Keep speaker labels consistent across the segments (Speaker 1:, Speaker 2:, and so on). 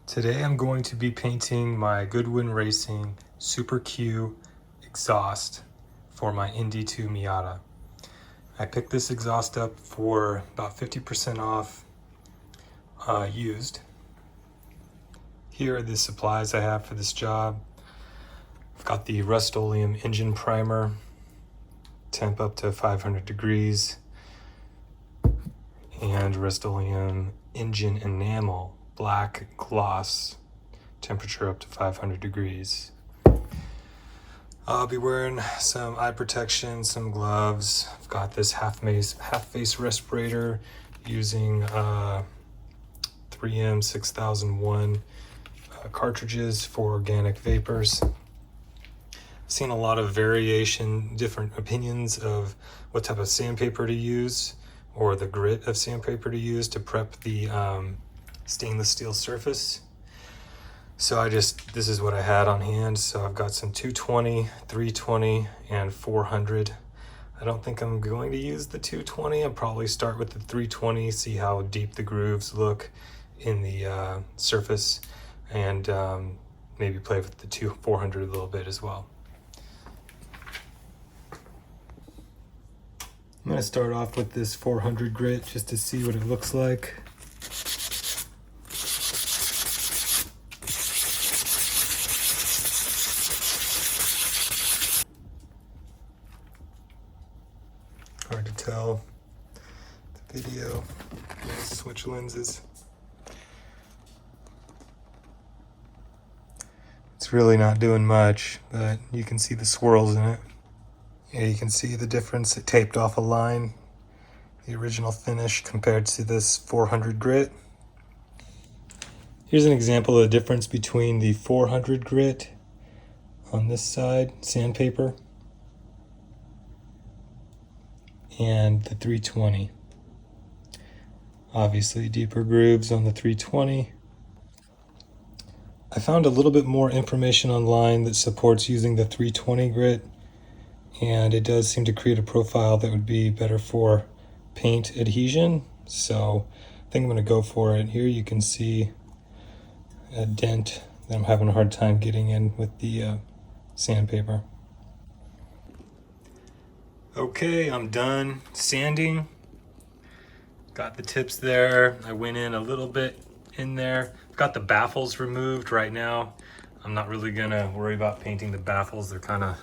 Speaker 1: Today I'm going to be painting my Goodwin Racing Super Q exhaust for my ND2 Miata. I picked this exhaust up for about 50% off used. Here are the supplies I have for this job. I've got the Rust-Oleum engine primer, temp up to 500 degrees, and Rust-Oleum engine enamel, black gloss, temperature up to 500 degrees. I'll be wearing some eye protection, some gloves. I've got this half face respirator using 3M 6001 cartridges for organic vapors. I've seen a lot of variation, different opinions of what type of sandpaper to use or the grit of sandpaper to use to prep the stainless steel surface. So this is what I had on hand. So I've got some 220, 320, and 400. I don't think I'm going to use the 220. I'll probably start with the 320, see how deep the grooves look in the surface, and maybe play with the 400 a little bit as well. I'm going to start off with this 400 grit just to see what it looks like. Hard to tell the video. Let's switch lenses. It's really not doing much, but you can see the swirls in it. Yeah, you can see the difference. It taped off a line, the original finish compared to this 400 grit. Here's an example of the difference between the 400 grit on this side, sandpaper, and the 320. Obviously deeper grooves on the 320. I found a little bit more information online that supports using the 320 grit, and it does seem to create a profile that would be better for paint adhesion. So I think I'm going to go for it. Here you can see a dent that I'm having a hard time getting in with the sandpaper. Okay, I'm done sanding. Got the tips there. I went in a little bit in there. Got the baffles removed right now. I'm not really gonna worry about painting the baffles. They're kind of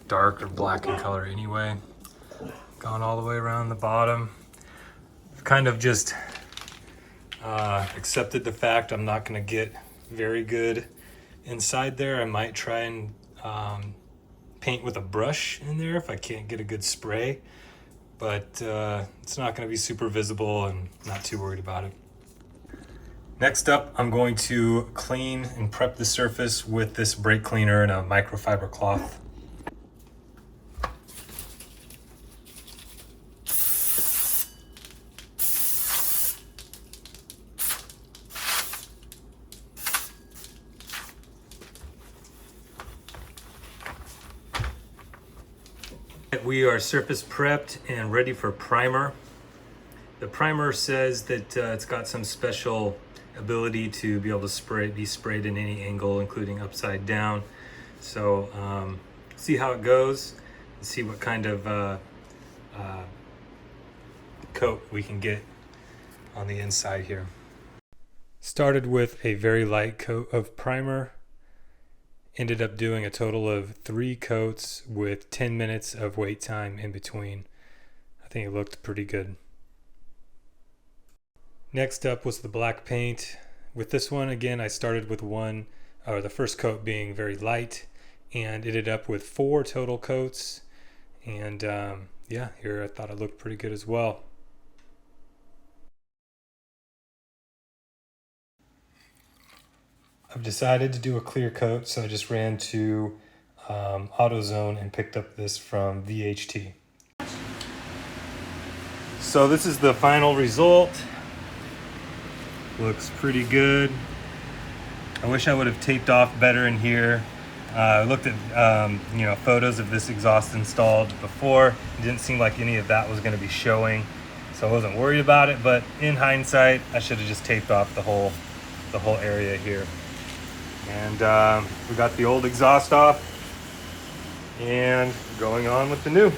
Speaker 1: dark or black in color anyway. Gone all the way around the bottom. Kind of just accepted the fact I'm not gonna get very good inside there. I might try and paint with a brush in there if I can't get a good spray, but it's not going to be super visible and not too worried about it. Next up, I'm going to clean and prep the surface with this brake cleaner and a microfiber cloth. We are surface prepped and ready for primer. The primer says that it's got some special ability to be able to be sprayed in any angle, including upside down. So see how it goes and see what kind of coat we can get on the inside here. Started with a very light coat of primer. Ended up doing a total of 3 coats with 10 minutes of wait time in between. I think it looked pretty good. Next up was the black paint. With this one, again, I started with the first coat being very light, and ended up with 4 total coats. And yeah, here I thought it looked pretty good as well. I've decided to do a clear coat, so I just ran to AutoZone and picked up this from VHT. So this is the final result. Looks pretty good. I wish I would have taped off better in here. I looked at photos of this exhaust installed before. It didn't seem like any of that was going to be showing, so I wasn't worried about it. But in hindsight, I should have just taped off the whole the whole area here. And we got the old exhaust off and going on with the new.